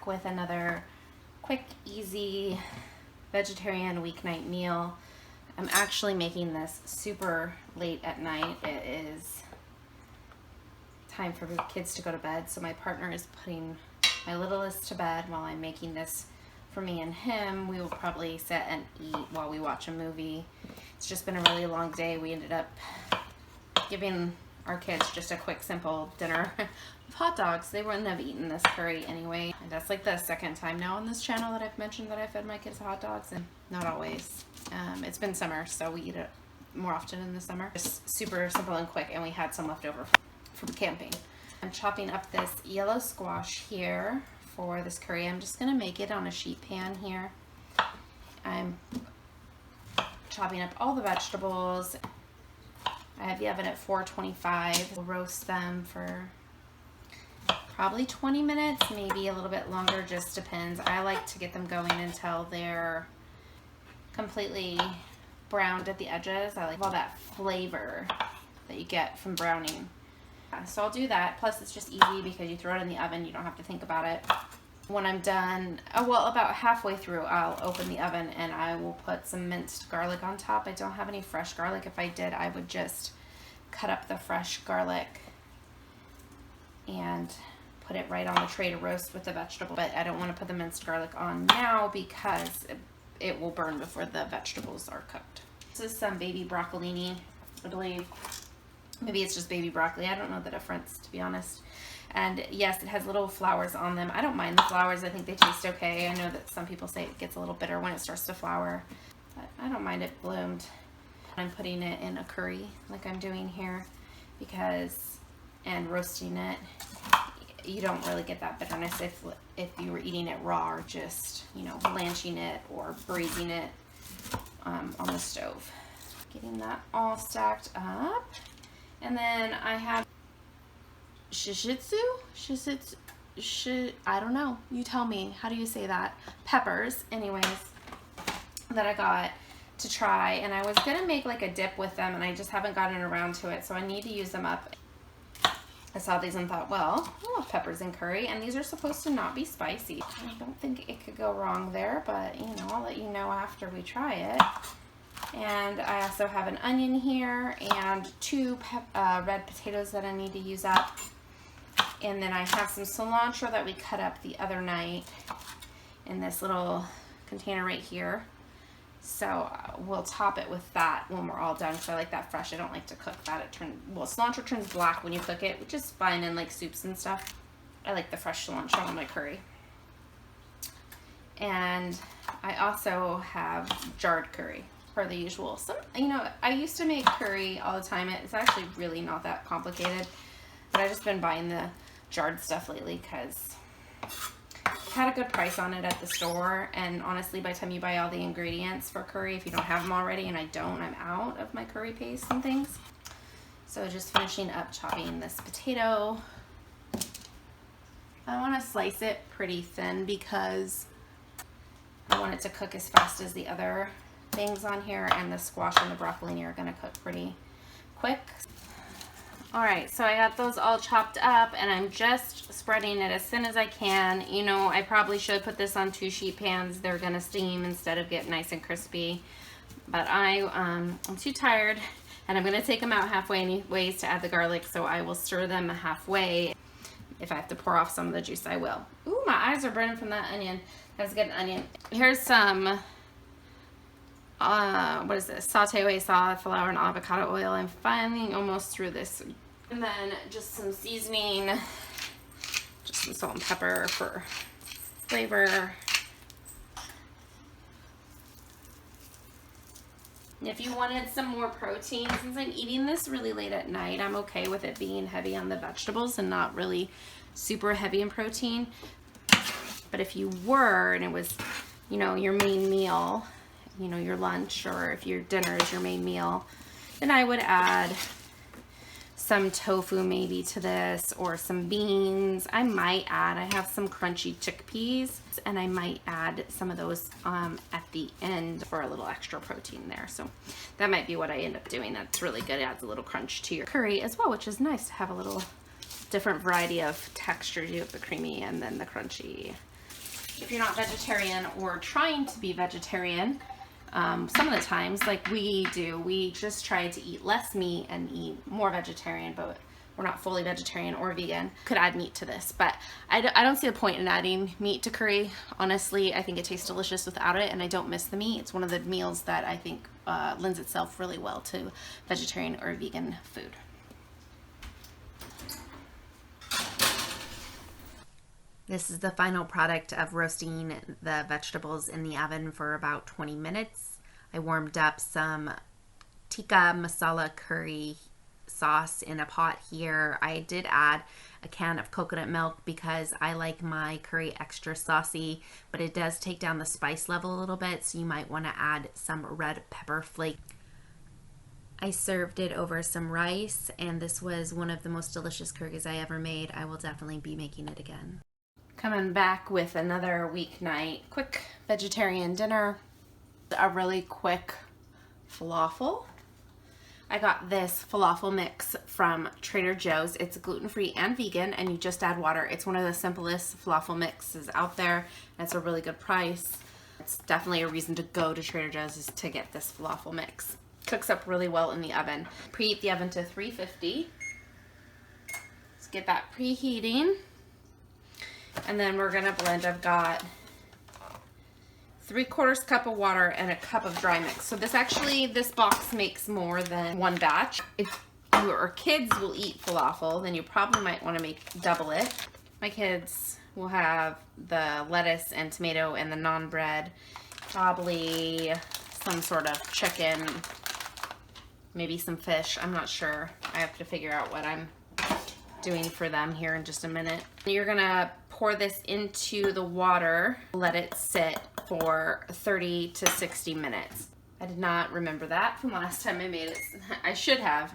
back with another quick, easy vegetarian weeknight meal. I'm actually making this super late at night. It is time for the kids to go to bed, so my partner is putting my littlest to bed while I'm making this for me and him. We will probably sit and eat while we watch a movie. It's just been a really long day. We ended up giving our kids just a quick, simple dinner of hot dogs. They wouldn't have eaten this curry anyway. And that's like the second time now on this channel that I've mentioned that I fed my kids hot dogs, and not always. It's been summer, so we eat it more often in the summer. Just super simple and quick, and we had some left over from camping. I'm chopping up this yellow squash here for this curry. I'm just gonna make it on a sheet pan here. I'm chopping up all the vegetables. I have the oven at 425. We'll roast them for probably 20 minutes, maybe a little bit longer, just depends. I like to get them going until they're completely browned at the edges. I like all that flavor that you get from browning. So I'll do that. Plus it's just easy because you throw it in the oven, you don't have to think about it. When I'm done, well, about halfway through, I'll open the oven and I will put some minced garlic on top. I don't have any fresh garlic. If I did, I would just cut up the fresh garlic and put it right on the tray to roast with the vegetable. But I don't want to put the minced garlic on now because it will burn before the vegetables are cooked. This is some baby broccolini, I believe. Maybe it's just baby broccoli. I don't know the difference, to be honest. And yes, it has little flowers on them. I don't mind the flowers. I think they taste okay. I know that some people say it gets a little bitter when it starts to flower, but I don't mind it bloomed. I'm putting it in a curry like I'm doing here and roasting it. You don't really get that bitterness if you were eating it raw or just, you know, blanching it or braising it on the stove. Getting that all stacked up. And then I have I don't know, you tell me, how do you say that? Peppers, anyways, that I got to try, and I was gonna make like a dip with them and I just haven't gotten around to it, so I need to use them up. I saw these and thought, well, I love peppers in curry, and these are supposed to not be spicy. I don't think it could go wrong there, but you know, I'll let you know after we try it. And I also have an onion here and two red potatoes that I need to use up. And then I have some cilantro that we cut up the other night in this little container right here. So we'll top it with that when we're all done, because I like that fresh. I don't like to cook that. Cilantro turns black when you cook it, which is fine in like soups and stuff. I like the fresh cilantro in my curry. And I also have jarred curry per the usual. You know, I used to make curry all the time. It's actually really not that complicated, but I've just been buying the jarred stuff lately because I had a good price on it at the store, and honestly, by the time you buy all the ingredients for curry, if you don't have them already, and I don't, I'm out of my curry paste and things. So just finishing up chopping this potato. I want to slice it pretty thin because I want it to cook as fast as the other things on here, and the squash and the broccolini are going to cook pretty quick. Alright, so I got those all chopped up, and I'm just spreading it as thin as I can. You know, I probably should put this on 2 sheet pans. They're going to steam instead of get nice and crispy. But I'm too tired, and I'm going to take them out halfway anyways to add the garlic, so I will stir them halfway. If I have to pour off some of the juice, I will. Ooh, my eyes are burning from that onion. Let's get an onion. Here's some what is this? Sauté away flour and avocado oil. I'm finally almost through this. And then just some seasoning, just some salt and pepper for flavor. And if you wanted some more protein, since I'm eating this really late at night, I'm okay with it being heavy on the vegetables and not really super heavy in protein. But if you were, and it was, you know, your main meal, you know, your lunch, or if your dinner is your main meal, then I would add some tofu maybe to this, or some beans. I have some crunchy chickpeas, and I might add some of those at the end for a little extra protein there. So that might be what I end up doing. That's really good. It adds a little crunch to your curry as well, which is nice to have a little different variety of textures. You have the creamy and then the crunchy. if you're not vegetarian or trying to be vegetarian, some of the times, like we do, we just try to eat less meat and eat more vegetarian, but we're not fully vegetarian or vegan. Could add meat to this, but I don't see the point in adding meat to curry. Honestly, I think it tastes delicious without it, and I don't miss the meat. It's one of the meals that I think lends itself really well to vegetarian or vegan food. This is the final product of roasting the vegetables in the oven for about 20 minutes. I warmed up some Tikka Masala curry sauce in a pot here. I did add a can of coconut milk because I like my curry extra saucy, but it does take down the spice level a little bit, so you might want to add some red pepper flake. I served it over some rice, and this was one of the most delicious curries I ever made. I will definitely be making it again. Coming back with another weeknight quick vegetarian dinner. A really quick falafel. I got this falafel mix from Trader Joe's. It's gluten-free and vegan, and you just add water. It's one of the simplest falafel mixes out there, and it's a really good price. It's definitely a reason to go to Trader Joe's is to get this falafel mix. Cooks up really well in the oven. Preheat the oven to 350. Let's get that preheating. And then we're gonna blend. I've got 3/4 cup of water and a cup of dry mix. So this box makes more than one batch. If your kids will eat falafel, then you probably might want to make double it. My kids will have the lettuce and tomato and the naan bread, probably some sort of chicken, maybe some fish. I'm not sure. I have to figure out what I'm doing for them here in just a minute. You're gonna pour this into the water, let it sit for 30 to 60 minutes. I did not remember that from last time I made it. I should have.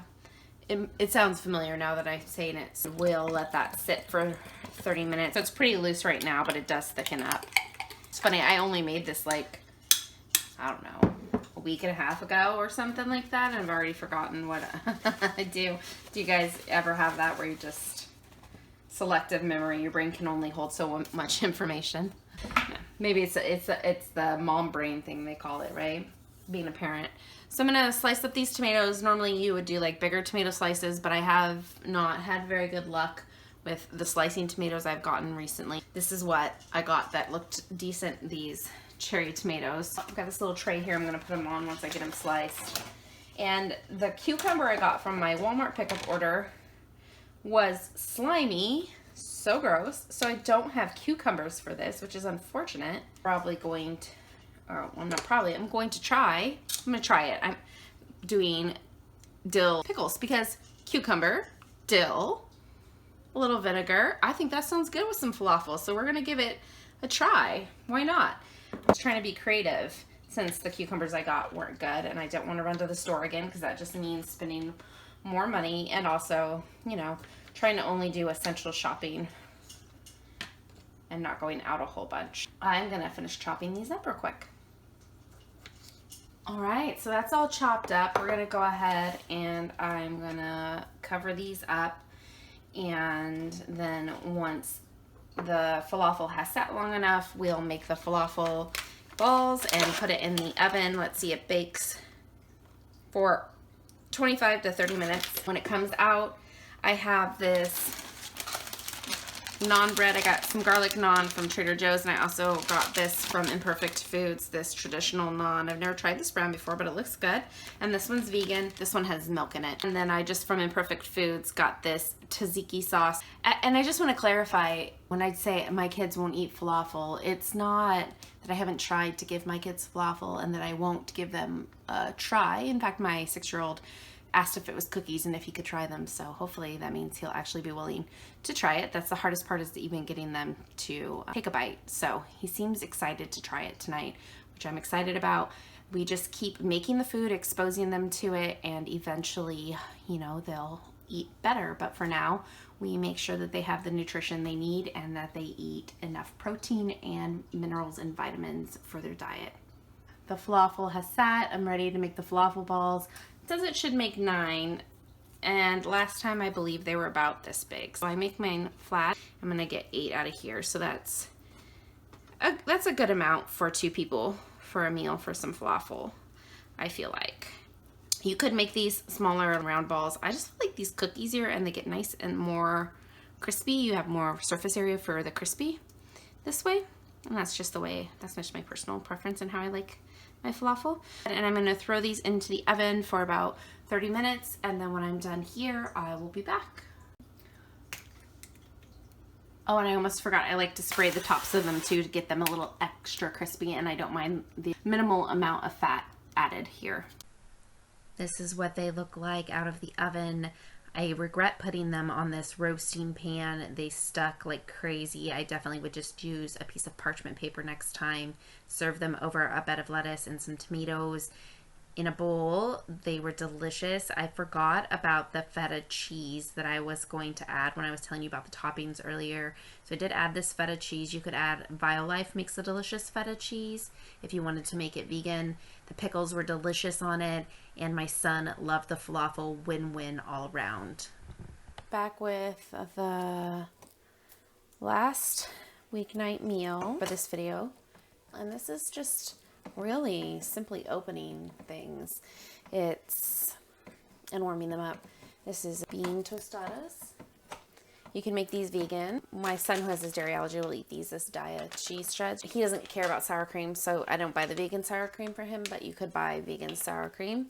It sounds familiar now that I'm saying it. So we'll let that sit for 30 minutes. So it's pretty loose right now, but it does thicken up. It's funny, I only made this like, I don't know, a week and a half ago or something like that, and I've already forgotten what I do. Do you guys ever have that where you just, selective memory, your brain can only hold so much information? Yeah. Maybe it's the mom brain thing they call it, right? Being a parent. So I'm gonna slice up these tomatoes. Normally you would do like bigger tomato slices, but I have not had very good luck with the slicing tomatoes I've gotten recently. This is what I got that looked decent, these cherry tomatoes. I've got this little tray here. I'm gonna put them on once I get them sliced. And the cucumber I got from my Walmart pickup order was slimy, so gross. So I don't have cucumbers for this, which is unfortunate. Probably going to, or well, not probably, I'm going to try. I'm gonna try it. I'm doing dill pickles because cucumber, dill, a little vinegar. I think that sounds good with some falafel. So we're gonna give it a try. Why not? I was trying to be creative since the cucumbers I got weren't good, and I don't want to run to the store again because that just means spending more money, and also, you know, trying to only do essential shopping and not going out a whole bunch. I'm gonna finish chopping these up real quick. All right, so that's all chopped up. We're gonna go ahead and I'm gonna cover these up, and then once the falafel has sat long enough, we'll make the falafel balls and put it in the oven. Let's see, it bakes for 25 to 30 minutes. When it comes out, I have this naan bread. I got some garlic naan from Trader Joe's, and I also got this from Imperfect Foods, this traditional naan. I've never tried this brand before, but it looks good. And this one's vegan. This one has milk in it. And then I just, from Imperfect Foods, got this tzatziki sauce. And I just want to clarify, when I say my kids won't eat falafel, it's not that I haven't tried to give my kids falafel and that I won't give them a try. In fact, my 6-year-old asked if it was cookies and if he could try them, so hopefully that means he'll actually be willing to try it. That's the hardest part, is even getting them to take a bite. So he seems excited to try it tonight, which I'm excited about. We just keep making the food, exposing them to it, and eventually, you know, they'll eat better. But for now, we make sure that they have the nutrition they need and that they eat enough protein and minerals and vitamins for their diet. The falafel has sat. I'm ready to make the falafel balls. It says it should make 9, and last time I believe they were about this big. So I make mine flat. I'm gonna get 8 out of here. So that's That's a good amount for 2 people for a meal for some falafel, I feel like. You could make these smaller round balls. I just feel like these cook easier and they get nice and more crispy. You have more surface area for the crispy this way. And that's just my personal preference and how I like my falafel. And I'm gonna throw these into the oven for about 30 minutes. And then when I'm done here, I will be back. Oh, and I almost forgot, I like to spray the tops of them too to get them a little extra crispy, and I don't mind the minimal amount of fat added here. This is what they look like out of the oven. I regret putting them on this roasting pan. They stuck like crazy. I definitely would just use a piece of parchment paper next time. Serve them over a bed of lettuce and some tomatoes in a bowl. They were delicious. I forgot about the feta cheese that I was going to add when I was telling you about the toppings earlier. So I did add this feta cheese. You could add Violife makes a delicious feta cheese if you wanted to make it vegan. The pickles were delicious on it, and my son loved the falafel. Win-win all around. Back with the last weeknight meal for this video, and this is just really simply opening things and warming them up. This is bean tostadas. You can make these vegan. My son, who has his dairy allergy, will eat these as diet cheese shreds. He doesn't care about sour cream, so I don't buy the vegan sour cream for him, but you could buy vegan sour cream,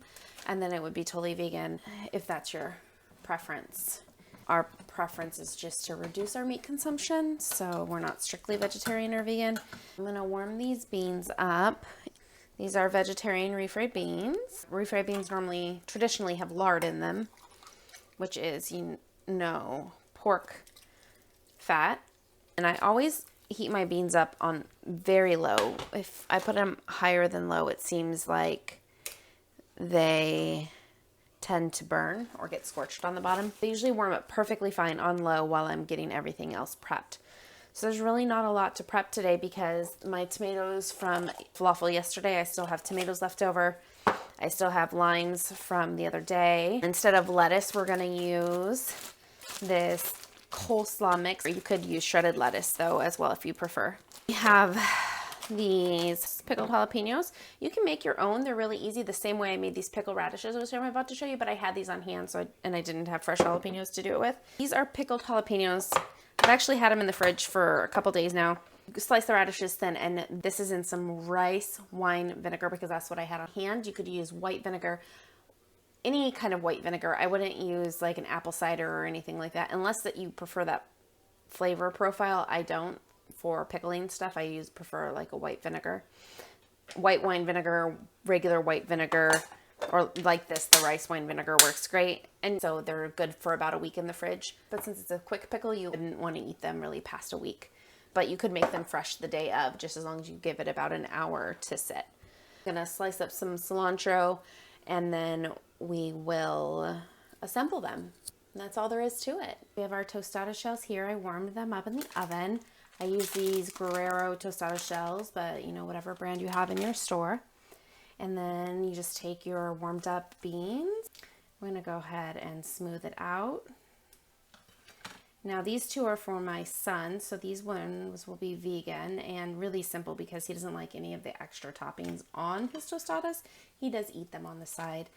and then it would be totally vegan if that's your preference. Our preference is just to reduce our meat consumption, so we're not strictly vegetarian or vegan. I'm gonna warm these beans up. These are vegetarian refried beans. Refried beans traditionally have lard in them, which is, pork fat. And I always heat my beans up on very low. If I put them higher than low, it seems like they tend to burn or get scorched on the bottom. They usually warm up perfectly fine on low while I'm getting everything else prepped. So there's really not a lot to prep today because my tomatoes from falafel yesterday, I still have tomatoes left over. I still have limes from the other day. Instead of lettuce, we're gonna use this coleslaw mix. Or you could use shredded lettuce though as well if you prefer. We have these pickled jalapenos. You can make your own. They're really easy, the same way I made these pickled radishes, which I'm about to show you, but I had these on hand, and I didn't have fresh jalapenos to do it with. These are pickled jalapenos. I've actually had them in the fridge for a couple days now. You slice the radishes thin, and this is in some rice wine vinegar because that's what I had on hand. You could use white vinegar, any kind of white vinegar. I wouldn't use like an apple cider or anything like that, unless that you prefer that flavor profile. I don't. For pickling stuff, I prefer like a white vinegar. White wine vinegar, regular white vinegar, or like this, the rice wine vinegar works great. And so they're good for about a week in the fridge. But since it's a quick pickle, you wouldn't want to eat them really past a week. But you could make them fresh the day of, just as long as you give it about an hour to sit. I'm gonna slice up some cilantro, and then we will assemble them. And that's all there is to it. We have our tostada shells here. I warmed them up in the oven. I use these Guerrero tostada shells, but whatever brand you have in your store. And then you just take your warmed up beans. We're gonna go ahead and smooth it out. Now these two are for my son, so these ones will be vegan and really simple because he doesn't like any of the extra toppings on his tostadas. He does eat them on the side.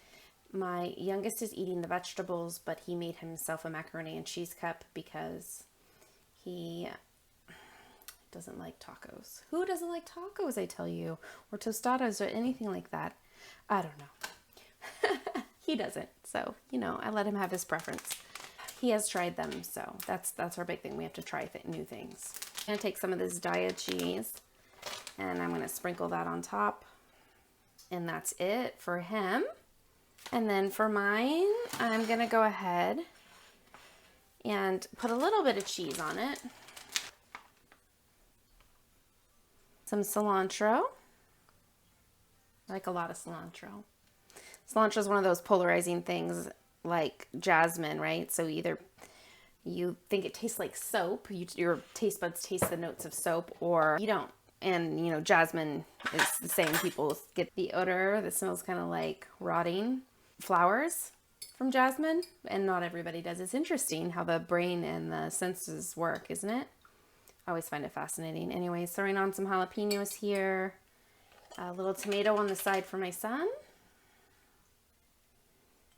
My youngest is eating the vegetables, but he made himself a macaroni and cheese cup because he doesn't like tacos. Who doesn't like tacos, I tell you? Or tostadas or anything like that. I don't know. He doesn't. So, I let him have his preference. He has tried them, so that's our big thing. We have to try new things. I'm going to take some of this diet cheese, and I'm going to sprinkle that on top. And that's it for him. And then for mine, I'm going to go ahead and put a little bit of cheese on it. Some cilantro. I like a lot of cilantro. Cilantro is one of those polarizing things like jasmine, right? So either you think it tastes like soap, your taste buds taste the notes of soap, or you don't. And jasmine is the same. People get the odor that smells kind of like rotting flowers from jasmine, and not everybody does. It's interesting how the brain and the senses work, isn't it? I always find it fascinating. Anyways, throwing on some jalapenos here. A little tomato on the side for my son.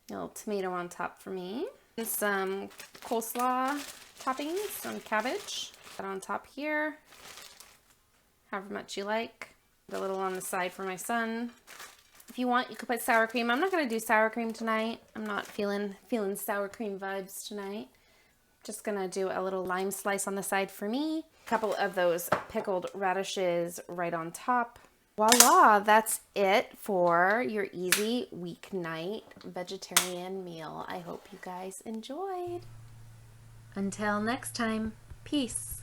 A little tomato on top for me. And some coleslaw toppings, some cabbage. That on top here. However much you like. A little on the side for my son. If you want, you could put sour cream. I'm not going to do sour cream tonight. I'm not feeling sour cream vibes tonight. Just going to do a little lime slice on the side for me. A couple of those pickled radishes right on top. Voila, that's it for your easy weeknight vegetarian meal. I hope you guys enjoyed. Until next time, peace.